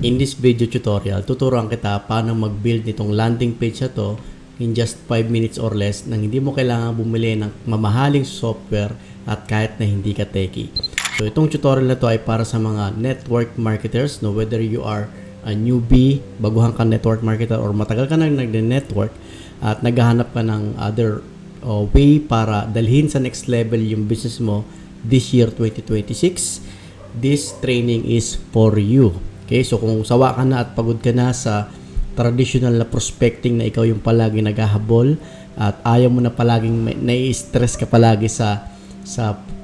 In this video tutorial, tuturuan kita paano mag-build nitong landing page na to in just 5 minutes or less nang hindi mo kailangan bumili ng mamahaling software at kahit na hindi ka techie. So itong tutorial na to ay para sa mga network marketers, no, whether you are a newbie, baguhan ka network marketer or matagal ka nang nag-network at naghahanap ka ng other way para dalhin sa next level yung business mo this year 2026. This training is for you. Okay, so kung sawa ka na at pagod ka na sa traditional na prospecting na ikaw yung palagi naghahabol at ayaw mo na palaging nai-stress ka palagi sa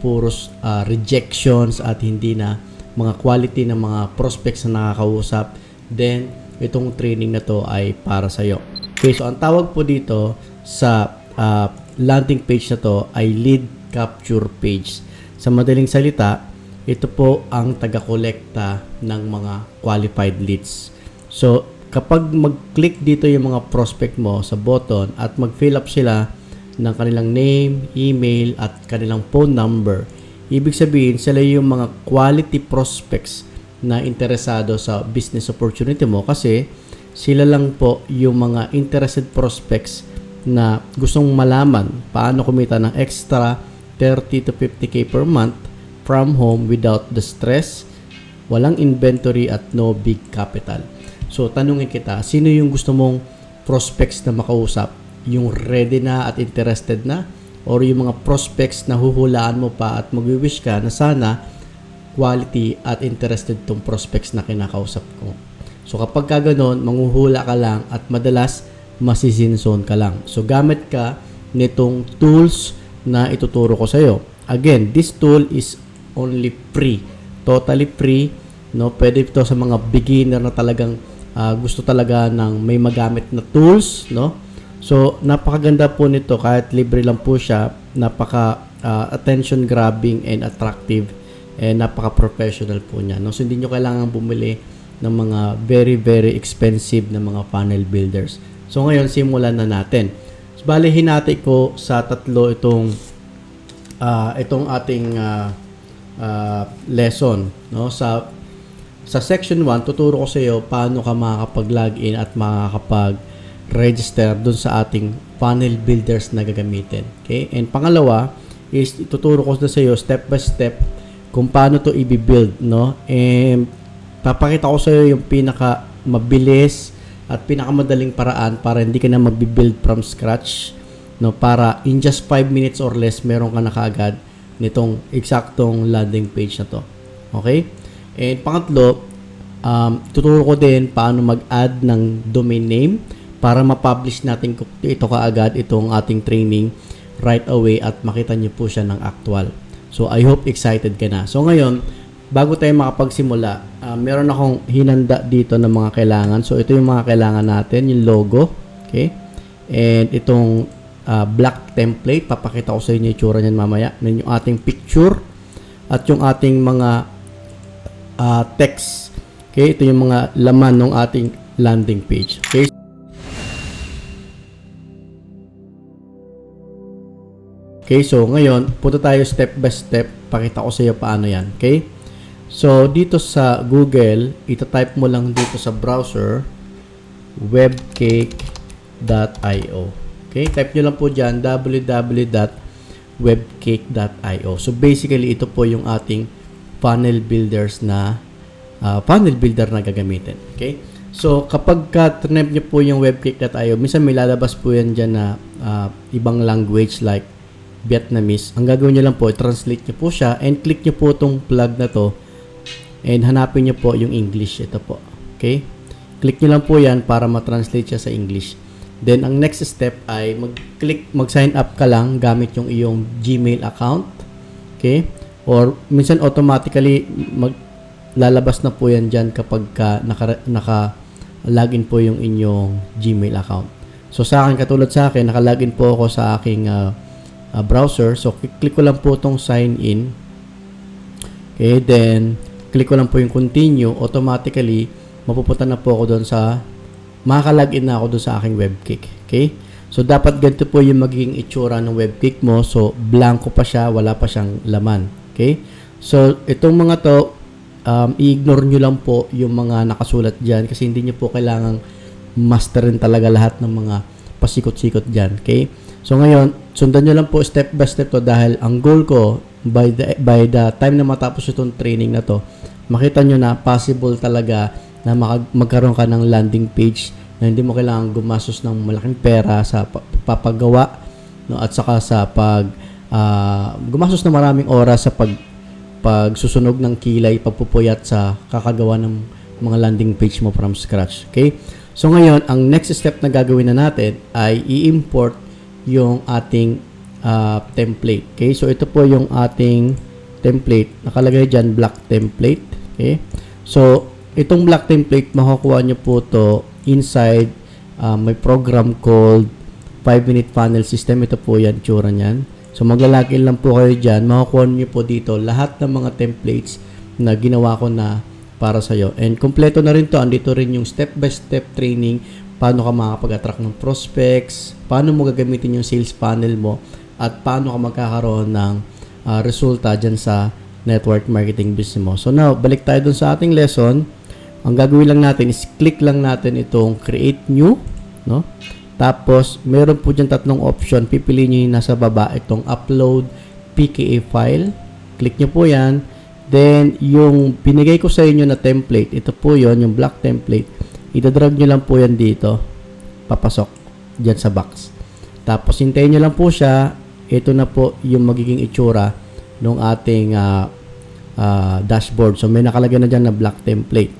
puros rejections at hindi na mga quality ng mga prospects na nakakausap, then itong training na to ay para sa iyo. Okay, so ang tawag po dito sa landing page na to ay lead capture page. Sa madaling salita, ito po ang taga-kolekta ng mga qualified leads. So, kapag mag-click dito yung mga prospect mo sa button at mag-fill up sila ng kanilang name, email, at kanilang phone number, ibig sabihin sila yung mga quality prospects na interesado sa business opportunity mo kasi sila lang po yung mga interested prospects na gustong malaman paano kumita ng extra 30 to 50k per month from home without the stress, walang inventory at no big capital. So, tanungin kita, sino yung gusto mong prospects na makausap? Yung ready na at interested na? Or yung mga prospects na huhulaan mo pa at mag-wish ka na sana quality at interested tong prospects na kinakausap ko? So, kapag ka ganun, manghuhula ka lang at madalas masisinzone ka lang. So, gamit ka nitong tools na ituturo ko sa iyo. Again, this tool is only free. Totally free. No? Pwede ito sa mga beginner na talagang gusto talaga ng may magamit na tools. No? So, napakaganda po nito. Kahit libre lang po siya. Napaka attention grabbing and attractive. And napaka-professional po niya. No? So, hindi nyo kailangan bumili ng mga very, very expensive na mga funnel builders. So, ngayon, simulan na natin. So, bali, hinati ko sa tatlo itong ating lesson, no? Sa section 1 tuturo ko sa iyo paano ka makakapag-login at makakapag-register dun sa ating funnel builders na gagamitin. Okay? And pangalawa is tuturo ko sa iyo step by step kung paano to i-build, no? And papakita ko sa iyo yung pinaka mabilis at pinakamadaling paraan para hindi ka na magbi-build from scratch, no, para in just 5 minutes or less meron ka na kaagad nitong eksaktong landing page na to. Okay? And pangatlo, tuturo ko din paano mag-add ng domain name para ma-publish natin ito kaagad, itong ating training right away at makita nyo po siya ng actual. So, I hope excited ka na. So, ngayon, bago tayo makapagsimula, meron akong hinanda dito ng mga kailangan. So, ito yung mga kailangan natin, yung logo. Okay? And itong black template, papakita ko sa inyo yung itsura niyan mamaya. Then yung ating picture at yung ating mga text. Okay, ito yung mga laman ng ating landing page. Okay. Okay, so ngayon, punta tayo step by step. Pakita ko sa iyo paano yan. Okay? So, dito sa Google, ita-type mo lang dito sa browser webcake.io. Okay, type nyo lang po dyan www.webcake.io. So basically, ito po yung ating funnel builder na gagamitin. Okay? So kapag ka-type nyo po yung webcake.io, minsan may lalabas po yan dyan na ibang language like Vietnamese. Ang gagawin nyo lang po, translate nyo po siya and click nyo po itong plug na to and hanapin nyo po yung English. Ito po. Okay? Click nyo lang po yan para ma-translate siya sa English. Then, ang next step ay mag-sign up ka lang gamit yung iyong Gmail account. Okay? Or, minsan automatically, lalabas na po yan dyan kapag naka-login po yung inyong Gmail account. So, sa akin, katulad sa akin, naka-login po ako sa aking browser. So, click ko lang po itong sign in. Okay? Then, click ko lang po yung continue. Automatically, mapupunta na po ako doon sa makakalagin na ako doon sa aking webcake. Okay? So, dapat ganito po yung magiging itsura ng webcake mo. So, blanco pa siya, wala pa siyang laman. Okay? So, itong mga to, i-ignore nyo lang po yung mga nakasulat dyan kasi hindi nyo po kailangang masterin talaga lahat ng mga pasikot-sikot dyan. Okay? So ngayon, sundan nyo lang po step by step to dahil ang goal ko by the time na matapos itong training na to, makita nyo na possible talaga na magkaroon ka ng landing page na hindi mo kailangan gumastos ng malaking pera sa papagawa, no, at saka sa gumastos ng maraming oras sa pagsusunog ng kilay, pagpupuyat sa kakagawa ng mga landing page mo from scratch. Okay? So ngayon, ang next step na gagawin na natin ay i-import yung ating template. Okay? So ito po yung ating template. Nakalagay dyan, black template. Okay? So itong black template, makukuha nyo po to inside may program called 5-minute funnel system. Ito po yan, tsura nyan. So maglalagin lang po kayo dyan. Makukuha nyo po dito lahat ng mga templates na ginawa ko na para sa'yo. And kompleto na rin to. Andito rin yung step-by-step training. Paano ka makapag-attract ng prospects. Paano mo gagamitin yung sales funnel mo. At paano ka magkakaroon ng resulta dyan sa network marketing business mo. So now, balik tayo dun sa ating lesson. Ang gagawin lang natin is click lang natin itong create new. No? Tapos, meron po dyan tatlong option. Pipiliin nyo yung nasa baba, itong upload PKA file. Click nyo po yan. Then, yung binigay ko sa inyo na template, ito po yon yung black template. Itadrag nyo lang po yan dito. Papasok dyan sa box. Tapos, hintayin nyo lang po siya. Ito na po yung magiging itsura ng ating dashboard. So, may nakalagay na dyan na black template.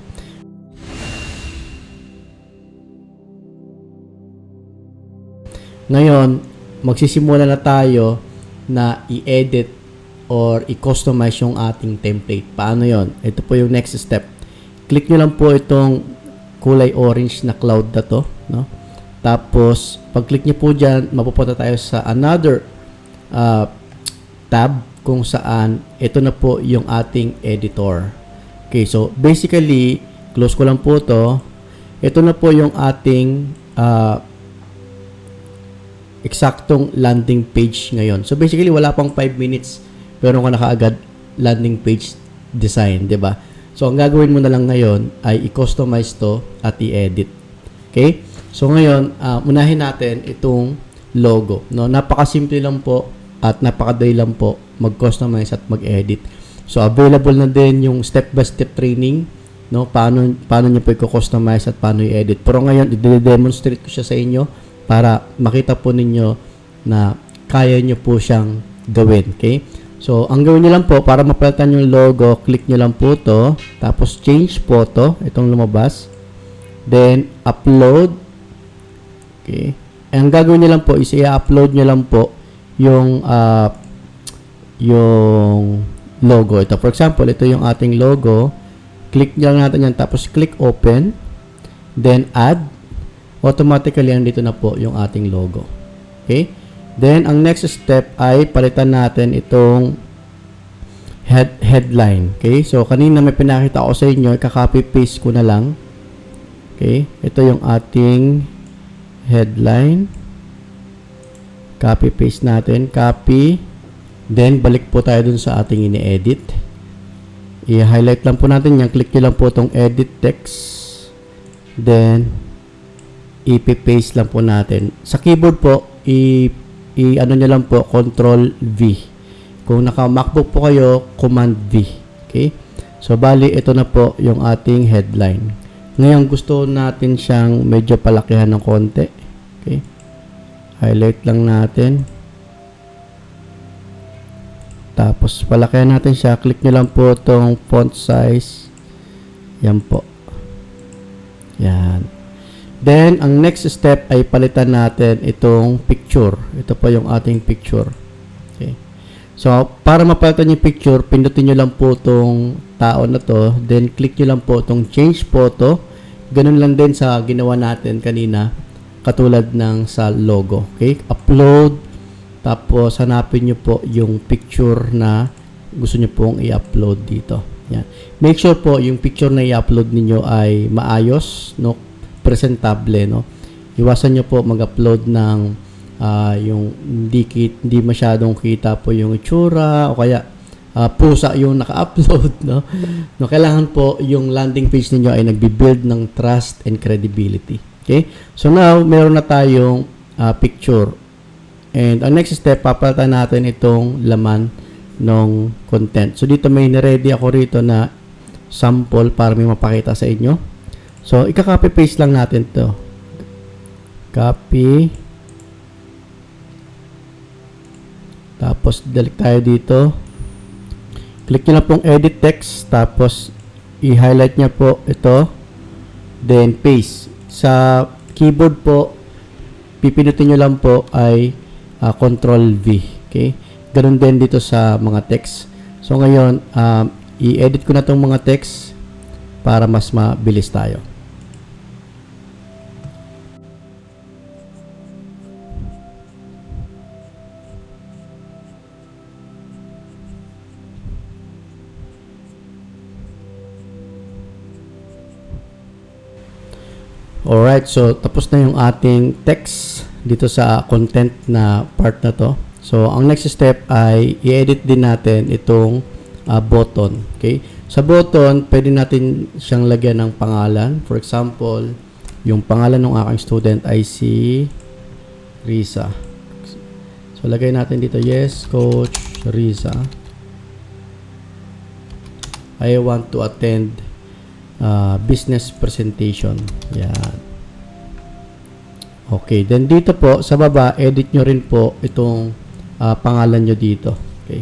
Ngayon, magsisimula na tayo na i-edit or i-customize yung ating template. Paano yon? Ito po yung next step. Click nyo lang po itong kulay orange na cloud na to. No? Tapos, pag-click nyo po dyan, mapupunta tayo sa another tab kung saan ito na po yung ating editor. Okay, so basically, close ko lang po to. Ito na po yung ating eksaktong landing page ngayon. So basically, wala pang 5 minutes pero ka na kaagad landing page design, 'di ba? So ang gagawin mo na lang ngayon ay i-customize to at i-edit. Okay? So ngayon, unahin natin itong logo, no? Napakasimple lang po at napakadali lang po mag-customize at mag-edit. So available na din yung step-by-step training, no? Paano niyo po i-customize at paano i-edit. Pero ngayon, i-demonstrate ko siya sa inyo para makita po ninyo na kaya nyo po siyang gawin. Okay? So, ang gawin nyo lang po, para mapalitan yung logo, click nyo lang po to. Tapos, change photo. Itong lumabas. Then, upload. Okay? Ang gagawin nyo lang po is i-upload nyo lang po yung logo. Ito, for example, ito yung ating logo. Click nyo lang natin yan. Tapos, click open. Then, add. Automatically, andito na po yung ating logo. Okay? Then, ang next step ay palitan natin itong headline. Okay? So, kanina may pinakita ko sa inyo, kaka-copy-paste ko na lang. Okay? Ito yung ating headline. Copy-paste natin. Copy. Then, balik po tayo dun sa ating ini-edit. I-highlight lang po natin yan. Click nyo lang po itong edit text. Then, i-paste lang po natin. Sa keyboard po, ano nyo lang po, Control V. Kung naka-MacBook po kayo, Command V. Okay? So, bali, ito na po yung ating headline. Ngayon, gusto natin siyang medyo palakihan ng konti. Okay? Highlight lang natin. Tapos, palakihan natin siya. Click nyo lang po itong font size. Yan po. Yan. Then, ang next step ay palitan natin itong picture. Ito po yung ating picture. Okay. So, para mapalitan yung picture, pindutin nyo lang po itong tao na to. Then, click nyo lang po itong change photo. Ganun lang din sa ginawa natin kanina. Katulad ng sa logo. Okay. Upload. Tapos, hanapin nyo po yung picture na gusto nyo pong i-upload dito. Yan. Make sure po yung picture na i-upload niyo ay maayos, no? Presentable, no? Iwasan nyo po mag-upload ng yung hindi masyadong kita po yung itsura o kaya pusa yung naka-upload, no? No, kailangan po yung landing page ninyo ay nagbi-build ng trust and credibility. Okay? So now, meron na tayong picture. And ang next step, papalitan natin itong laman ng content. So dito may ready ako rito na sample para may mapakita sa inyo. So, ika-copy paste lang natin 'to. Copy. Tapos dalik tayo dito. Click nyo na pong edit text, tapos i-highlight nyo po ito, then paste. Sa keyboard po, pipinutin nyo lang po ay Control V. Okay? Ganun din dito sa mga text. So ngayon, i-edit ko na itong mga text para mas mabilis tayo. Alright, so tapos na yung ating text dito sa content na part na to. So, ang next step ay i-edit din natin itong button. Okay? Sa button, pwede natin siyang lagyan ng pangalan. For example, yung pangalan ng aking student ay si Risa. So, lagay natin dito, yes, Coach Risa. I want to attend business presentation. Yan. Okay. Then, dito po, sa baba, edit nyo rin po itong pangalan nyo dito. Okay.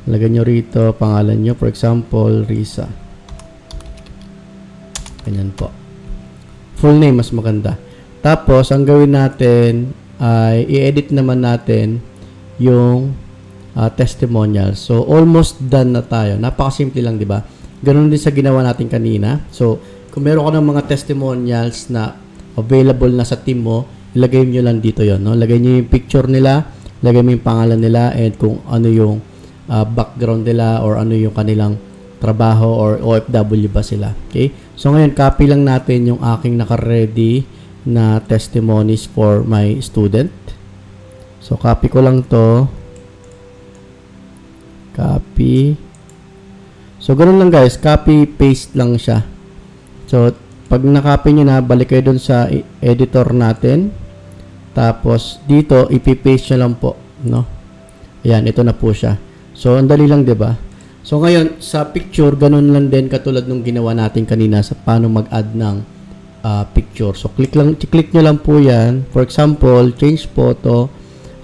Lagyan nyo rito, pangalan nyo. For example, Risa. Ganyan po. Full name, mas maganda. Tapos, ang gawin natin ay i-edit naman natin yung testimonial. So, almost done na tayo. Napakasimple lang, di ba? Ganun din sa ginawa natin kanina. So, kung meron ka ng mga testimonials na available na sa team mo, ilagay nyo lang dito yon, no? Lagay nyo yung picture nila, lagay mo yung pangalan nila, and kung ano yung background nila or ano yung kanilang trabaho or OFW ba sila. Okay? So, ngayon, copy lang natin yung aking naka-ready na testimonies for my student. So, copy ko lang to. Copy. So, ganun lang guys. Copy, paste lang siya. So, pag na-copy nyo na, balik kayo dun sa editor natin. Tapos, dito, ipipaste nyo lang po. No? Ayan, ito na po siya. So, ang dali lang, diba? So, ngayon, sa picture, ganun lang din katulad nung ginawa natin kanina sa paano mag-add ng picture. So, click nyo lang po yan. For example, change photo.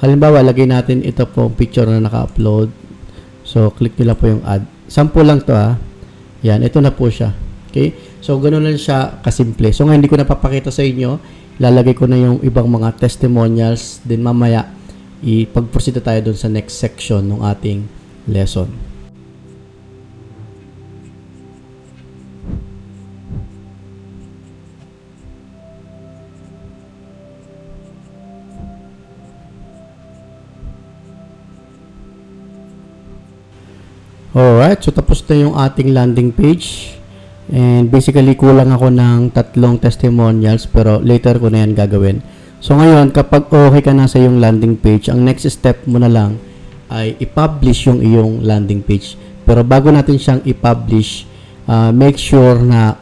Halimbawa, lagay natin ito po picture na naka-upload. So, click nyo lang po yung add. Sample lang to ha. Yan, ito na po siya. Okay? So, ganun lang siya kasimple. So, ngayon, hindi ko napapakita sa inyo. Lalagay ko na yung ibang mga testimonials. Then, mamaya, ipag-proceed tayo dun sa next section ng ating lesson. Alright, so tapos na yung ating landing page. And basically, kulang ako ng 3 testimonials, pero later ko na yan gagawin. So ngayon, kapag okay ka na sa yung landing page, ang next step mo na lang ay i-publish yung iyong landing page. Pero bago natin siyang i-publish, make sure na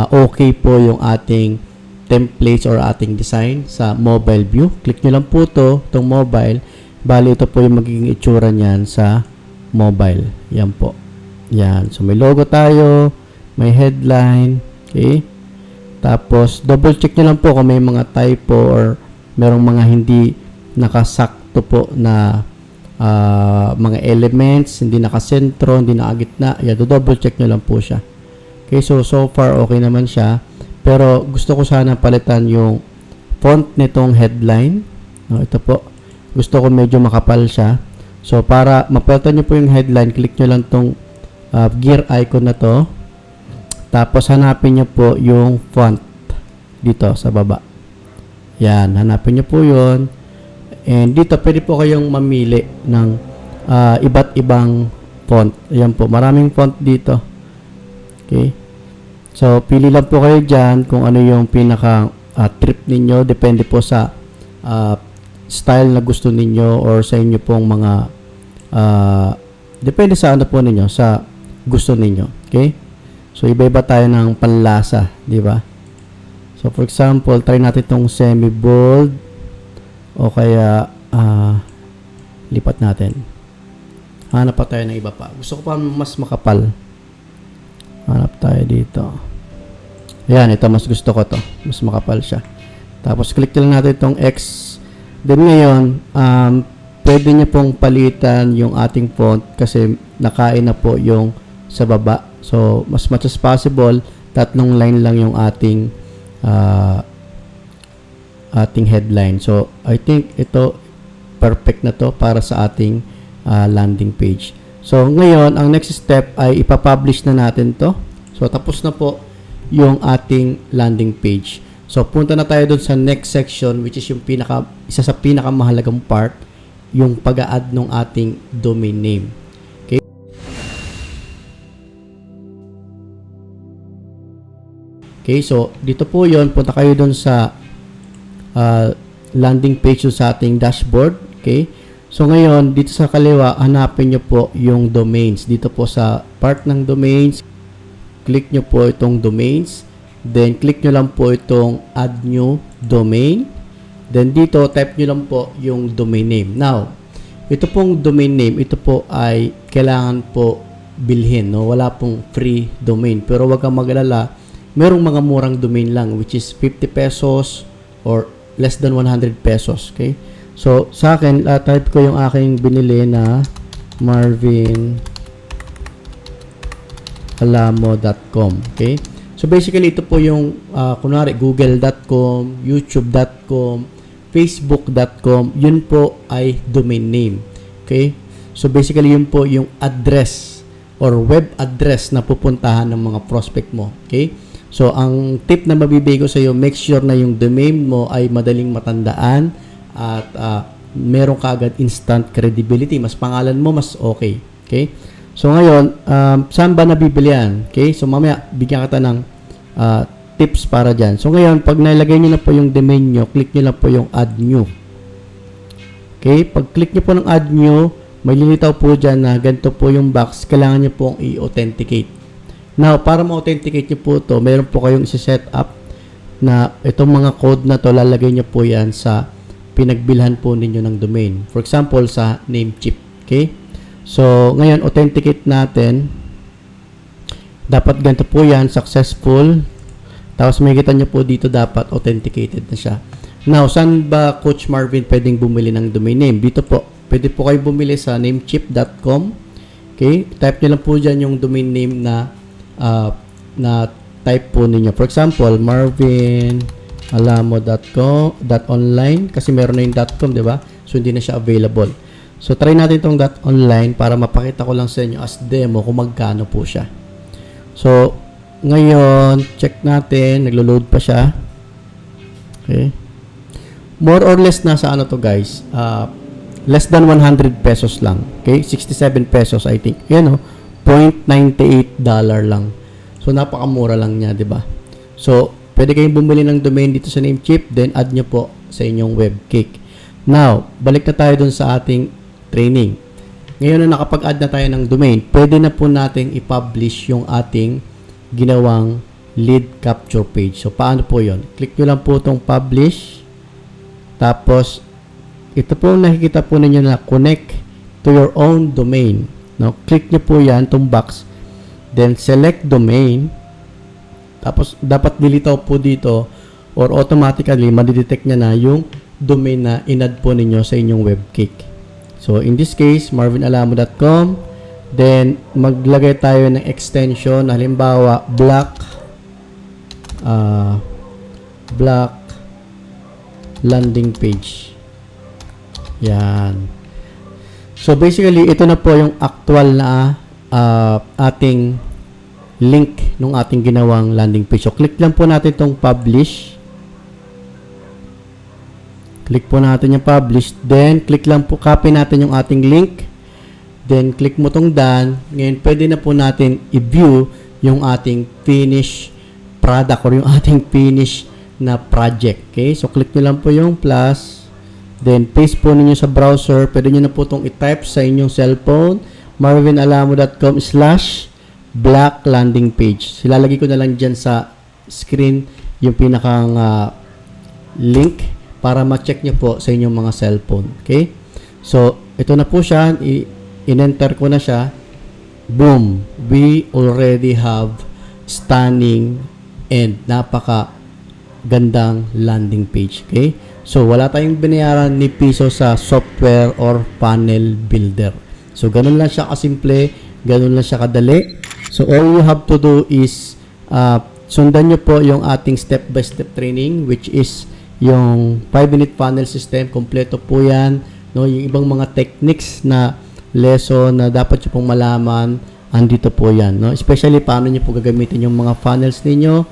okay po yung ating templates or ating design sa mobile view. Click nyo lang po itong mobile. Bali, ito po yung magiging itsura niyan sa mobile. Yan po. Yan. So, may logo tayo. May headline. Okay. Tapos, double check nyo lang po kung may mga typo or merong mga hindi nakasakto po na mga elements, hindi nakasentro, hindi nakagitna. Yan. Double check nyo lang po siya. Okay. So far, okay naman siya. Pero, gusto ko sana palitan yung font nitong headline. No, ito po. Gusto ko medyo makapal siya. So, para mapalitan nyo po yung headline, click nyo lang tong gear icon na to. Tapos, hanapin nyo po yung font dito sa baba. Yan, hanapin nyo po yun. And dito, pwede po kayong mamili ng iba't ibang font. Ayan po, maraming font dito. Okay. So, pili lang po kayo dyan kung ano yung pinaka trip ninyo. Depende po sa style na gusto ninyo or sa inyo pong mga Depende sa ano po ninyo, sa gusto ninyo. Okay? So, iba-iba tayo ng panlasa, di ba? So, for example, try natin itong semi-bold o kaya lipat natin. Hanap pa tayo ng iba pa. Gusto ko pa mas makapal. Hanap tayo dito. Ayan, ito mas gusto ko to. Mas makapal siya. Tapos, click lang natin itong X. Then ngayon, pwede nyo pong palitan yung ating font kasi nakain na po yung sa baba. So, as much as possible, 3 line lang yung ating headline. So, I think ito perfect na to para sa ating landing page. So, ngayon, ang next step ay ipapublish na natin to. So, tapos na po yung ating landing page. So, punta na tayo dun sa next section which is yung isa sa pinakamahalagang part, yung pag-a-add ng ating domain name. Okay? Okay, so dito po yon, punta kayo dun sa landing page sa ating dashboard. Okay? So, ngayon, dito sa kaliwa, hanapin nyo po yung domains. Dito po sa part ng domains, click nyo po itong domains. Then, click nyo lang po itong add new domain. Then, dito, type nyo lang po yung domain name. Now, ito pong domain name, ito po ay kailangan po bilhin. No? Wala pong free domain. Pero wag kang mag-alala, merong mga murang domain lang which is 50 pesos or less than 100 pesos. Okay? So, sa akin, type ko yung aking binili na marvinalamo.com. Okay? So, basically, ito po yung, kunwari, google.com, youtube.com, facebook.com, yun po ay domain name. Okay? So, basically, yun po yung address or web address na pupuntahan ng mga prospect mo. Okay? So, ang tip na mabibigay ko sa iyo, make sure na yung domain mo ay madaling matandaan at meron ka agad instant credibility. Mas pangalan mo, mas okay. Okay? So, ngayon, saan ba nabibili yan? Okay? So, mamaya, bigyan kita ng tips para dyan. So, ngayon, pag nilagay nyo na po yung domain nyo, click nyo lang po yung add new. Okay? Pag click nyo po ng add new, may lilitaw po dyan na ganito po yung box. Kailangan nyo pong i-authenticate. Now, para ma-authenticate nyo po ito, meron po kayong isi-set up na itong mga code na to, lalagay nyo po yan sa pinagbilhan po ninyo ng domain. For example, sa Namecheap. Okay? So, ngayon, authenticate natin. Dapat ganito po yan, successful. Tapos, makikita nyo po dito, dapat authenticated na siya. Now, saan ba Coach Marvin pwedeng bumili ng domain name? Dito po. Pwede po kayo bumili sa namecheap.com. Okay? Type nyo lang po dyan yung domain name na type po ninyo. For example, marvinalamo.online kasi meron na yung .com, di ba? So, hindi na siya available. So, try natin itong .online para mapakita ko lang sa inyo as demo kung magkano po siya. So, ngayon, check natin. Naglo-load pa siya. Okay. More or less nasa ano to guys. Less than 100 pesos lang. Okay. 67 pesos I think. Yan o. $0.98 lang. So, napakamura lang niya, di ba? So, pwede kayong bumili ng domain dito sa Namecheap, then add nyo po sa inyong webcake. Now, balik na tayo dun sa ating training. Ngayon na nakapag-add na tayo ng domain, pwede na po nating i-publish yung ating ginawang lead capture page. So, paano po yon? Click nyo lang po itong publish. Tapos, ito po nakikita po ninyo na connect to your own domain. Now, click nyo po yan, itong box. Then, select domain. Tapos, dapat dilitaw po dito or automatically, madidetect niya na yung domain na in-add po ninyo sa inyong webcake. So, in this case, marvinalamo.com. Then, maglagay tayo ng extension. Halimbawa, black landing page. Yan. So, basically, ito na po yung actual na ating link nung ating ginawang landing page. So, click lang po natin itong publish. Click po natin yung publish. Then, click lang po, copy natin yung ating link. Then, click mo itong done. Ngayon, pwede na po natin i-view yung ating finished product or yung ating finished na project. Okay? So, click nyo lang po yung plus. Then, paste po ninyo sa browser. Pwede nyo na po itong i-type sa inyong cellphone marvinalamo.com/black landing page. Silalagay ko na lang dyan sa screen yung pinakang link para ma-check nyo po sa inyong mga cellphone. Okay? So, ito na po siya. In-enter ko na siya. Boom! We already have stunning and napaka gandang landing page. Okay? So, wala tayong binayaran ni piso sa software or panel builder. So, ganun lang siya kasimple. Ganun lang siya kadali. So, all you have to do is sundan nyo po yung ating step-by-step training, which is yung 5-minute funnel system. Kompleto po yan. No? Yung ibang mga techniques na lesson na dapat nyo pong malaman, andito po yan. No? Especially paano nyo po gagamitin yung mga funnels ninyo,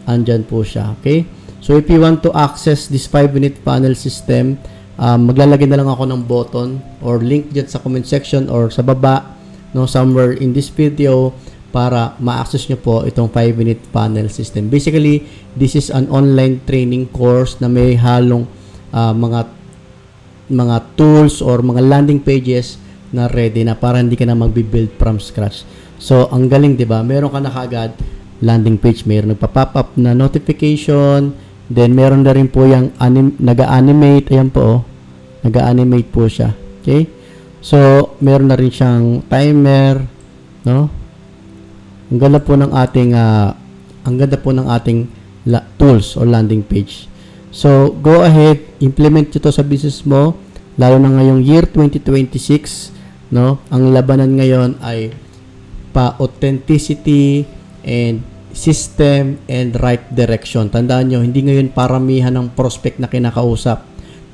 andyan po siya. Okay? So, if you want to access this 5-minute funnel system, maglalagay na lang ako ng button or link dyan sa comment section or sa baba, no, somewhere in this video, para ma-access nyo po itong 5-minute funnel system. Basically, this is an online training course na may halong mga tools or mga landing pages na ready na para hindi ka na magbi-build from scratch. So, ang galing, di ba? Meron ka na kagad landing page. Meron nagpa-pop up na notification. Then, meron na rin po yung nag-animate. Ayan po, oh. Nag-animate po siya. Okay? So, meron na rin siyang timer, no? Ang ganda po ng ating tools or landing page. So, go ahead, implement ito sa business mo, lalo na ngayong year 2026, no? Ang labanan ngayon ay authenticity and system and right direction. Tandaan nyo, hindi ngayon paramihan ng prospect na kinakausap.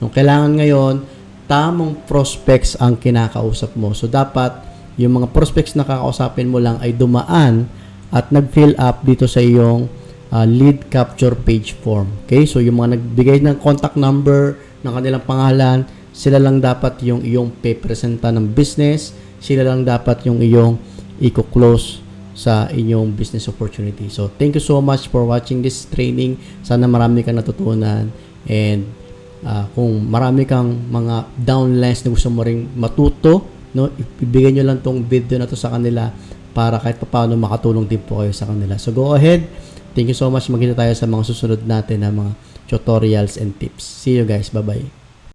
Nung kailangan ngayon, tamang prospects ang kinakausap mo. So, dapat yung mga prospects na kakausapin mo lang ay dumaan at nag-fill up dito sa iyong lead capture page form. Okay? So, yung mga nagbigay ng contact number, ng kanilang pangalan, sila lang dapat yung iyong pe-presenta ng business, sila lang dapat yung iyong i-close sa inyong business opportunity. So, thank you so much for watching this training. Sana marami kang natutunan, and kung marami kang mga downlines na gusto mo ring matuto, no, ibigay nyo lang tong video na to sa kanila para kahit paano makatulong din po kayo sa kanila. So, go ahead. Thank you so much. Magkita tayo sa mga susunod natin na mga tutorials and tips. See you guys. Bye-bye.